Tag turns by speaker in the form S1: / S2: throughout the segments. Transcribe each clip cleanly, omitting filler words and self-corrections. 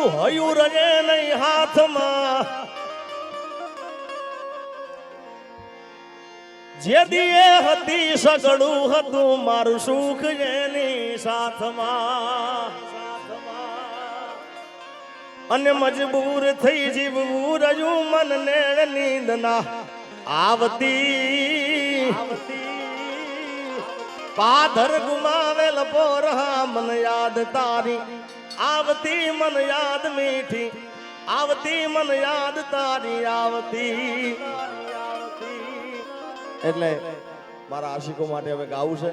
S1: મારું હયું રજે નહીં હાથમાં જે દીએ હતી સગડું હતું મારું સુખ એની સાથમાં અને મજબૂર થઈ જીવવું રજું મન નેણ નીંદના આવતી પાધર ગુમાવેલ પોરહા મન યાદ તારી આવતી મન યાદ મીઠી આવતી મન યાદ તારી આવતી એટલે મારા આશિકો માટે હવે ગાવું છે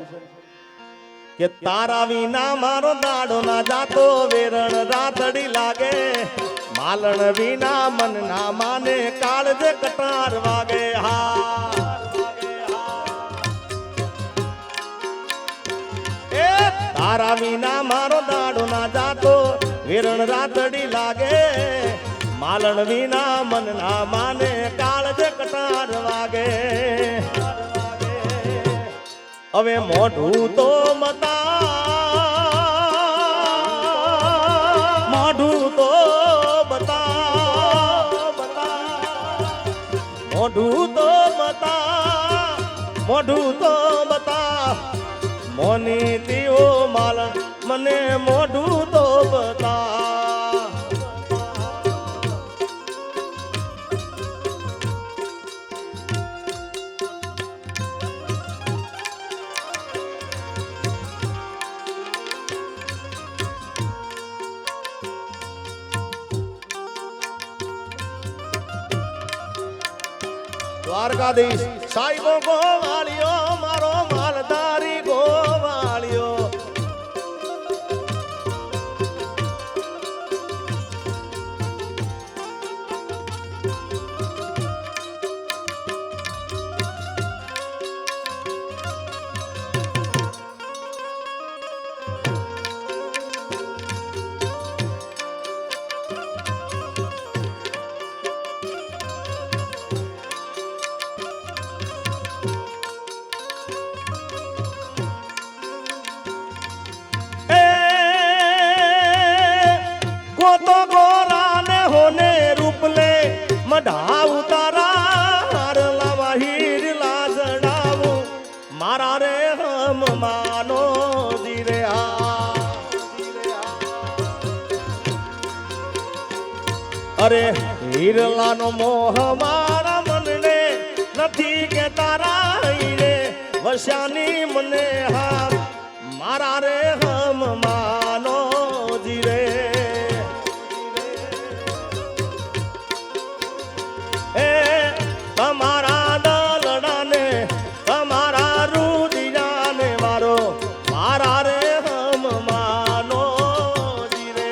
S1: કે તારા વિના મારો દાડો ના જાતો વેરણ રાતડી લાગે માલણ વિના મન ના માને કાળજે કટાર વાગે હા એ તારા વિના મારો દાડો ના જાતો વેરણ રાતડી લાગે માલણ વિના મન ના માને કાળજે કટાર વાગે હવે મોઢું તો બતા મોઢું તો બતા મોઢું તો બતા મોઢું તો બતા મોની દીવો માલણ મને મોઢું તો બતા દ્વારકાધીશ સાહેબો ગોવાળિયો મારો માલધારી ગોવાળિયો तो गोरा ने होने रूप ले मढ़ा उतारा लावा हीर लाजड़ाऊ मारा रे हम मानो जीरे अरे हीरला नो मोह मारा मन ने नथी के तारा हीरे वश्यानी मने हा मारा रे हम मानो जीरे તમારા દલડાને તમારા રુદિયાને મારો મારા રે હમ માનો જીરે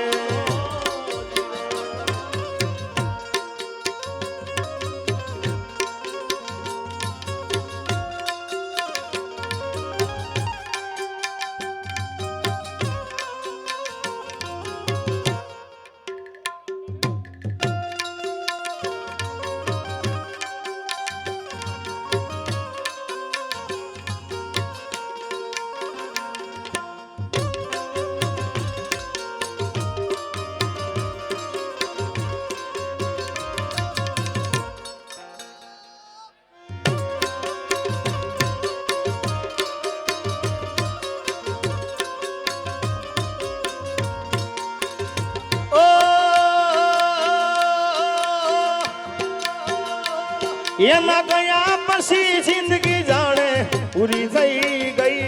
S1: એના ગયા પછી જિંદગી જાણે પૂરી થઈ ગઈ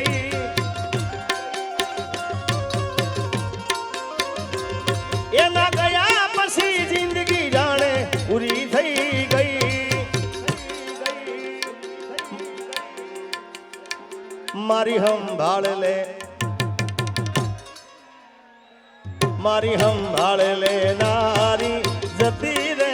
S1: એના ગયા પછી જિંદગી જાણે પૂરી થઈ ગઈ મારી સંભાળ લે મારી સંભાળ લે નારી જતી રે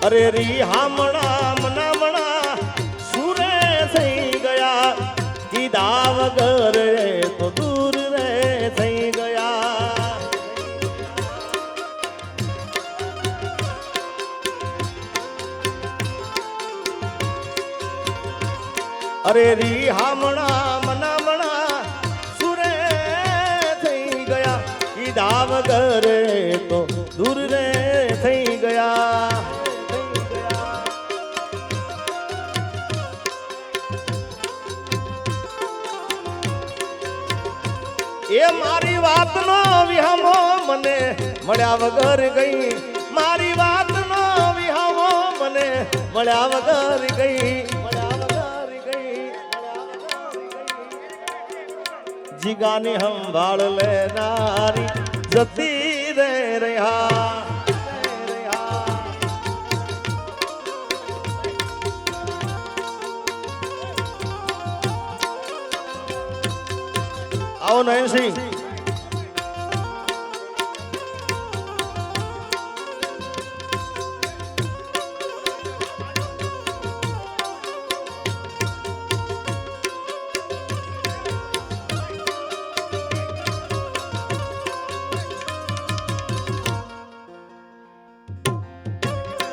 S1: અરે રી હામણા મનામણા સુરે થઈ ગયા કીધા વગર તો દૂર રે થઈ ગયા અરે રી હામણા મનામણા દૂર રે થઈ ગયા. એ મારી વાતનો વિહામો મને મળ્યા વગર ગઈ. મારી વાતનો વિહામો મને મળ્યા વગર ગઈ. જીગાની સંભાળ લેનારી જતી રે રહ્યા. આવો નયનસિંહ.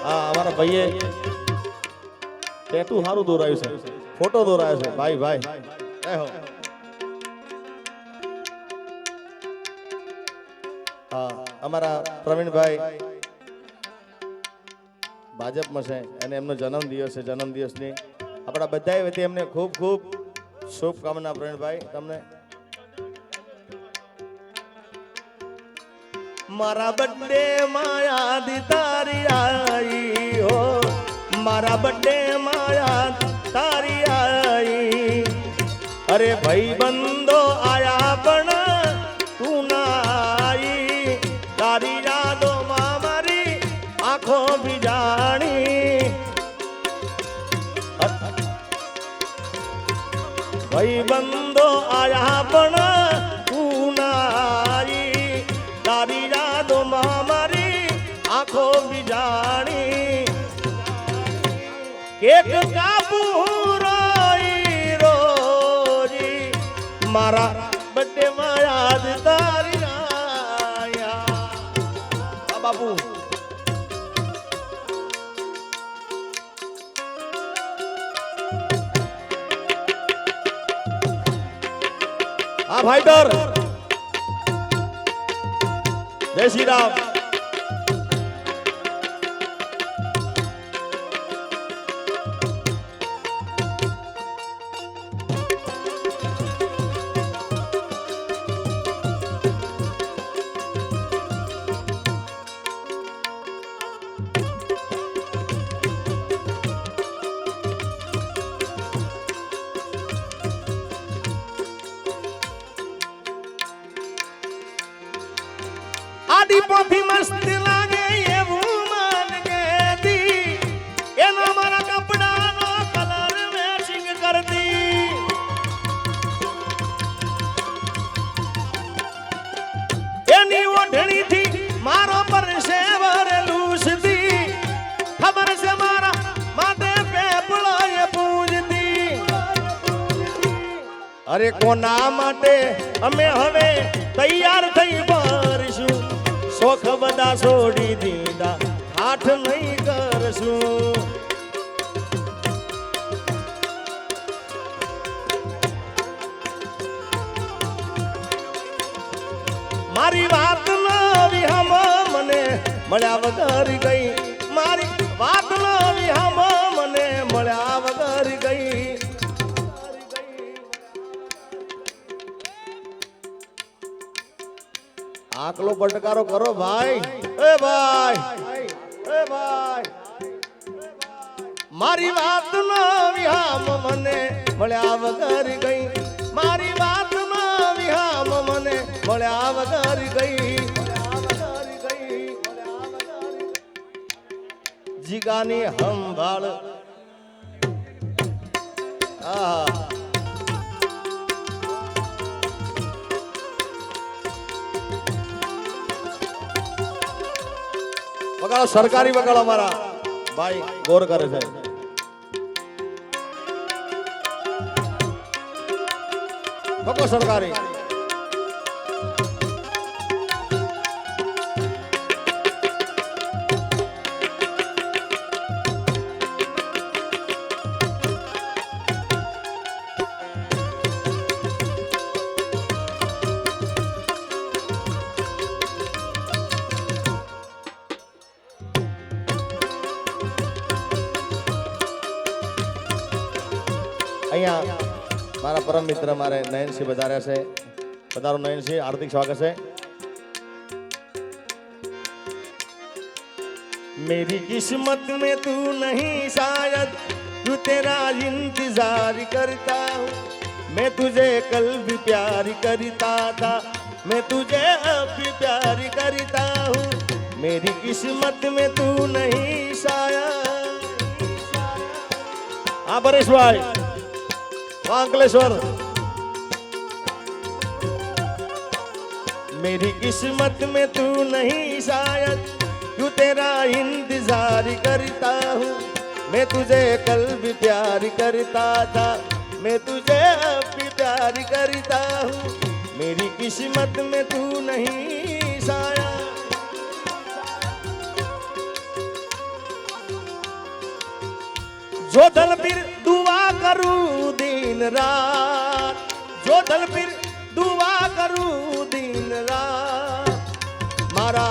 S1: અમારા ભાઈએ ટેટુ સારું દોરાયું છે, ફોટો દોરાયો છે. ભાઈ ભાઈ હા, અમારા પ્રવીણભાઈ ભાજપમાં છે અને એમનો જન્મદિવસ છે. જન્મદિવસની આપણા બધાએ વતી એમને ખૂબ ખૂબ શુભકામના. પ્રવીણભાઈ તમને મારા બર્થડે માં યાદ તારી आई हो. मारा बर्थडे માં યાદ તારી आई. अरे भाई बंदो आया पण તું ના आई. તારી યાદો માં મારી આંખો બીજાણી. ભાઈ બંદો આયા પણ તું ના आई. તારી યાદો માં મારી આંખો બીજાણી. કેક કાપુ રોઈ રોજી મારા બર્થડે માં યાદ તારી આયા. આ બાપુ આ ફાઈટર જય શ્રી રામ. આડી પોથી મસ્ત લાગે એવું મન કેતી. એના મારા કપડાનો કલર મેચિંગ કરતી. એની ઓઢણીથી મારો પરસેવર લૂસતી. ખબર છે મારા માથે પેપળાએ પૂજતી. અરે કોના માટે અમે હવે તૈયાર થઈ ભરશું. શોખ બધા છોડી દીધા હાથ નહીં કરશું. મારી વાત ન વિહમ મને મળ્યા વગર ગઈ. મારી વાત ન વિહમ મને મળ્યા વગર ગઈ. આકલો પટકારો કરો ભાઈ. એ ભાઈ એ ભાઈ મારી વાત નો વિહામ મને મળ્યા વગર ગઈ. મારી વાત નો વિહામ મને મળ્યા વગર ગઈ. જીગાની સંભાળ વગાડો સરકારી વગાડો. મારા ભાઈ ગોર કરે છે. વગો સરકારી. અહીંયા મારા પરમ મિત્ર મારે નયનસિંહ વધાર્યા છે. પધારો નયનસિંહ, હાર્દિક સ્વાગત છે. मेरी किस्मत में तू नहीं शायद तू तेरा इंतजार करता हूँ मैं तुझे कल भी प्यार करता था मैं तुझे अब भी प्यार करता हूँ मेरी किस्मत में तू नहीं शायद. हाँ परेशभाई अंकलेश्वर. मेरी किस्मत में तू नहीं शायद तू तेरा इंतजार करता हूँ मैं तुझे कल भी प्यार करता था मैं तुझे अब भी प्यार करता हूँ मेरी किस्मत में तू नहीं शायद. जो दल फिर दुआ करूँ दिन रात जो दल फिर दुआ करूँ दिन रात मारा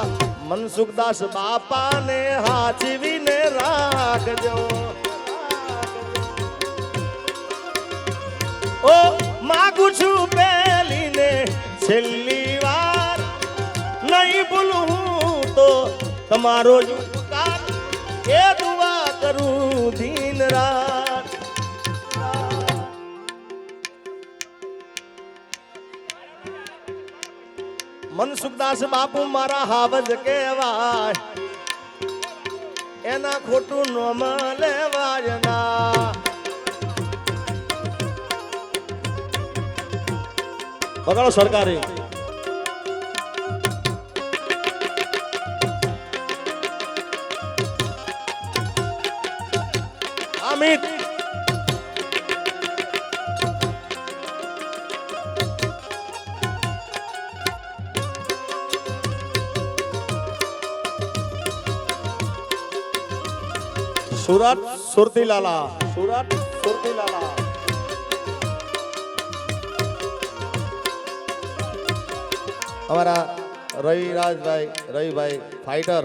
S1: મનસુખદાસ બાપાને હાચવીને રાખજો. ઓ માગું છું પેલીને છેલ્લી વાર નહીં ભૂલું તો તમારો જ ઉપકાર એ દુઆ કરું દિન રાત. મનસુખદાસ બાપુ મારા હાવજ કહેવાય એના ખોટું નોમ લેવાય ના. બગાડો સરકારી. અમિત સુરત સુરતીલાલા સુરત સુરતીલાલા. અમારા રવિભાઈ ફાઈટર.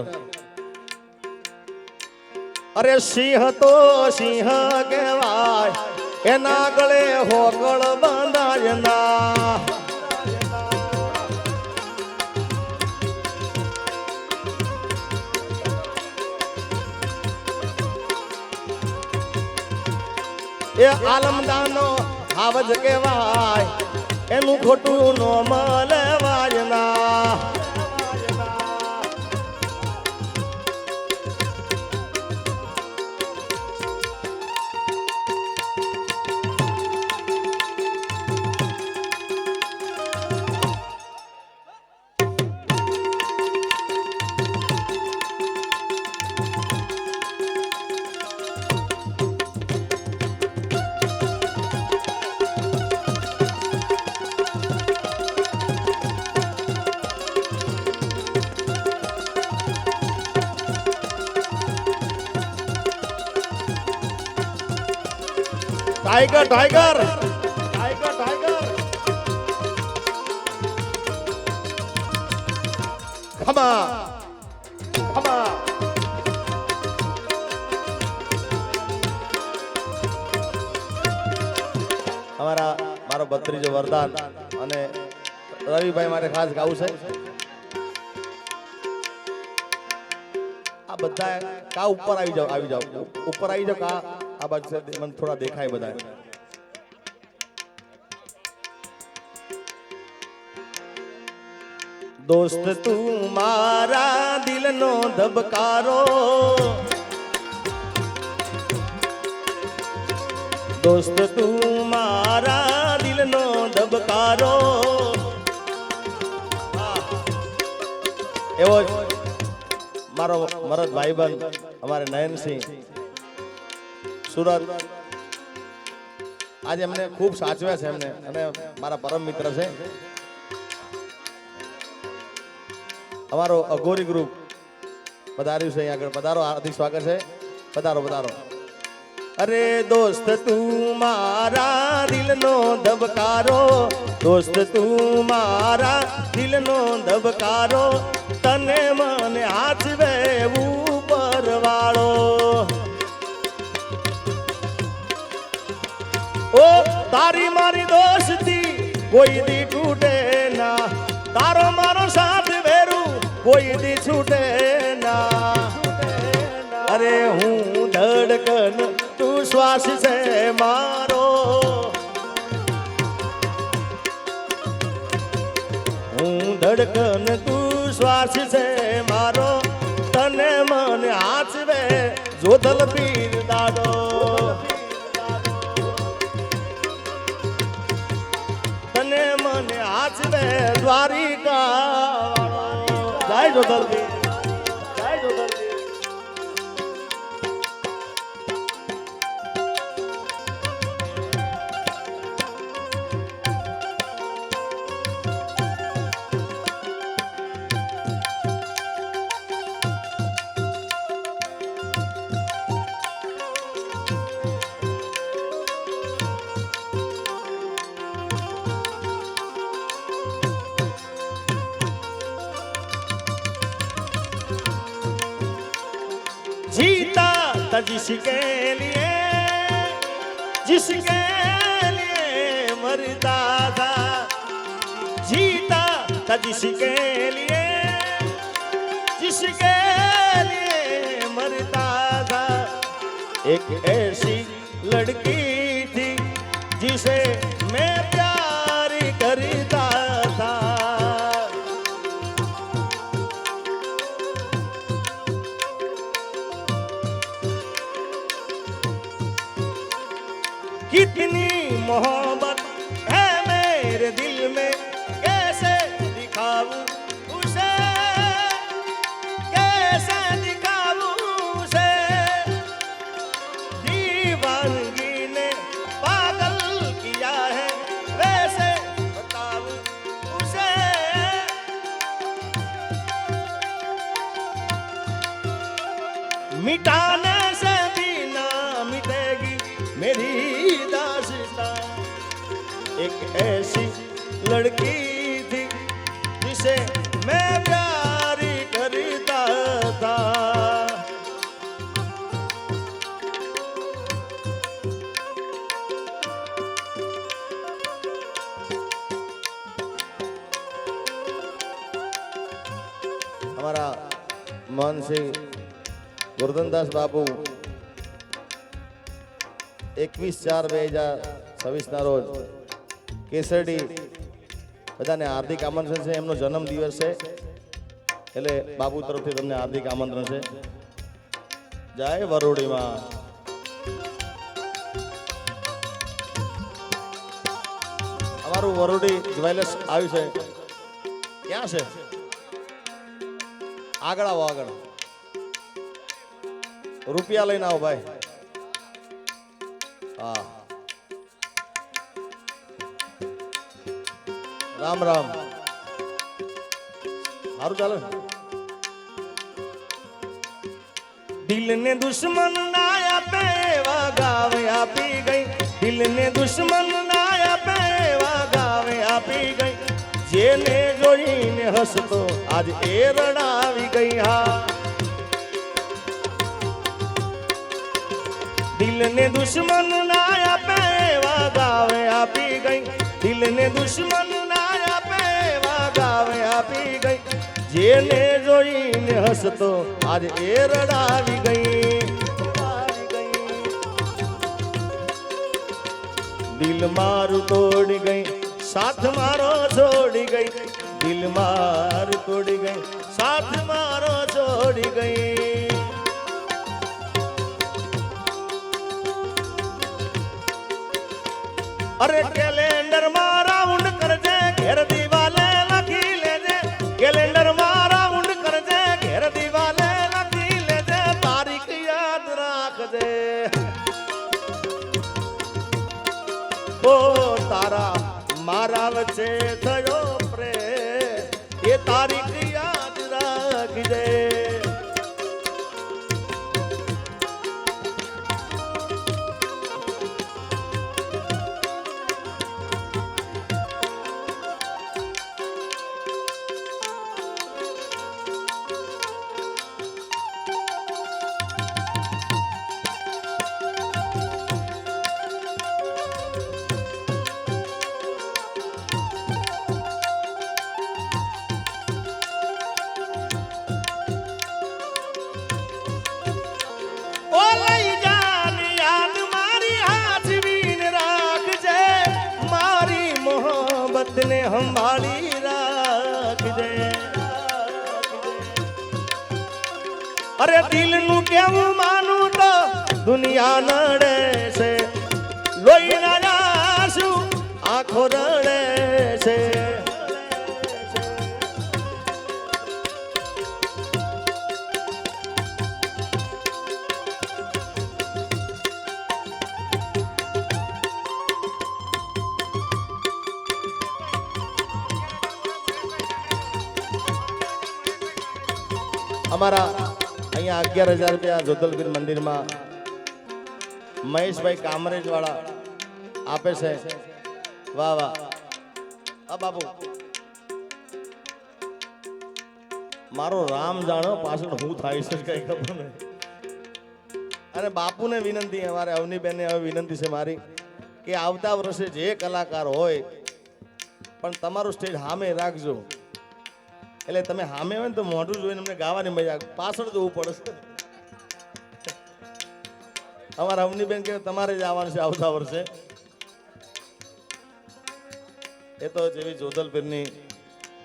S1: અરે સિંહ તો સિંહ કહેવાય એના ગળે હોગળ બંધાય ના. એ આલમદાનો હાવજ કહેવાય એનું ખોટું નો લેવાય ના. टाइगर टाइगर टाइगर टाइगर खमा खमा. અમારા મારો ભત્રીજો વરદાન અને રવિભાઈ માટે ખાસ ગાવું છે. આ બધા કા ઉપર આવી જાઓ ઉપર આવી જાઓ કા આ બાજુ મને થોડા દેખાય બધા. દોસ્ત તું મારા દિલનો ધબકારો દોસ્ત તું મારા દિલનો ધબકારો. એવો મારો મરદ ભાઈબંધ અમારે નયનસિંહ સુરત આજે એમને ખૂબ સાચવ્યા છે એમને અને મારા પરમ મિત્ર છે. અમારો અઘોરી ગ્રુપ પધાર્યું છે અહીંયા આગળ. પધારો, હાર્દિક સ્વાગત છે. પધારો પધારો. અરે દોસ્ત તું મારા દિલનો ધબકારો દોસ્ત તું મારા દિલનો ધબકારો તને મને હાચવે ઉપર વાળો. ओ तारी मारी दोस्ती कोई दी टूटे ना, तारो मारो साथ भेरू कोई दी छूटे ना। अरे हूँ धड़कन तू श्वास से मारो, हूँ धड़कन तू श्वास से मारो, तने मन हाथ में जोधल पीर दादो। तने मन हाथ में द्वारिका जय जोधल पीर, जय जोधल पीर। जीता था जिसके लिए, जिसके लिए मरता था, जीता था जिसके लिए, जिसके लिए मरता था। एक ऐसी लड़की थी जिसे मैं प्यार करता था, कितनी मोहब्बत है मेरे दिल में, कैसे दिखाऊं उसे, कैसे दिखाऊं उसे। दीवानगी ने पागल किया है, वैसे बताऊं उसे। मिटाने से भी ना मिटेगी मेरी दास्तां। एक ऐसी लड़की थी जिसे मैं प्यार करता था। हमारा मन से गुरधनदास बाबू 21/4/2026 ના રોજ કેસરડી બધાને હાર્દિક આમંત્રણ છે, એમનો જન્મ દિવસ છે એટલે બાબુ તરફથી તમને હાર્દિક આમંત્રણ છે। જય વરોડીમાં। અમારું વરોડી જ્વેલર્સ આવ્યું છે, ક્યાં છે? આગળ આવો, આગળ રૂપિયા લઈને આવો ભાઈ। हाँ राम राम हारू चालो। दिल ने दुश्मन नाया पे गावे आपी गई, दिल ने दुश्मन नाया पे गावे आपी गई। जेने जोई ने हसतो आज ए रड़ावी गई। हाँ दिल ने दुश्मन नाया पे गावे आपी गई, दिल ने दुश्मन नाया पे गावे आपी गई। जेने जोई ने हसतो आज ए रड़ावी गई। दिल मारू तोड़ गई साथ मारो छोड़ गई, दिल मारू तोड़ गई साथ मारो छोड़ गई। अरे कैलेंडर मारा उंड कर जे घेर दीवाले लखी ले जे, कैलेंडर मारा उंड कर जे घेर दीवाले लखी ले जे। तारीख याद राख दे ओ तारा मारा वच्चे थयो प्रेम, ये तारीख याद राख दे। દિલને સંભાળી રાખજે અરે દિલનું કેવું માનું તો દુનિયા નડે છે લોહીના આંસુ આંખો રડે છે અમારા અહીંયા 11,000 રૂપિયા જોધલપીર મંદિરમાં મહેશભાઈ કામરેજ વાળા આપે છે વાહ વાહ આ બાપુ મારો રામ જાણો પાછળ હું થાય છે કઈ ખબર નહીં અને બાપુને વિનંતી અમારે અવનીબેનને હવે વિનંતી છે મારી કે આવતા વર્ષે જે કલાકાર હોય પણ તમારું સ્ટેજ સામે રાખજો એટલે તમે સામે હોય ને તો મોઢું જોઈને અમને ગાવાની મજા પાછળ જવું પડશે અમારા અવનીબેન કે તમારે જ આવવાનું છે આવતા વર્ષે એ તો જેવી જોધલપીરની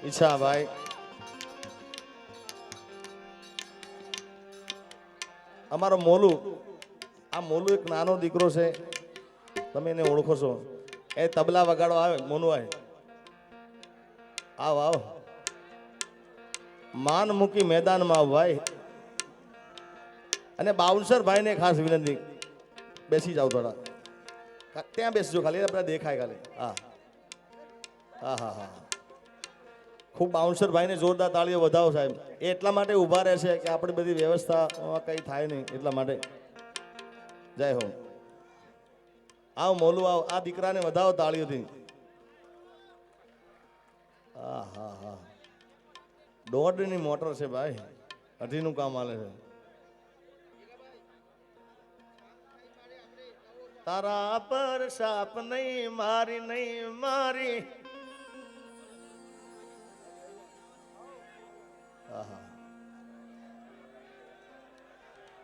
S1: ઈચ્છા ભાઈ અમારો મોલુ આ મોલુ એક નાનો દીકરો છે તમે એને ઓળખો છો એ તબલા વગાડવા આવે મોનુ આવે આવ આવ માન મૂકી મેદાનમાં આવ ભાઈ અને બાઉન્સર ભાઈને ખાસ વિનંતી બેસી જાવ થોડા ત્યાં બેસજો ખાલી આપણે દેખાય ખાલી હા હા હા હા ખૂબ બાઉન્સર ભાઈને જોરદાર તાળીઓ વધાવો સાહેબ એ એટલા માટે ઊભા રહે છે કે આપણી બધી વ્યવસ્થા કંઈ થાય નહીં એટલા માટે જય હો આવ મોલું આવ આ દીકરાને વધાવો તાળીઓથી હા હા હા 1.5ની મોટર છે ભાઈ 2.5નું કામ હાલે છે તારા પર સાપ નહીં મારી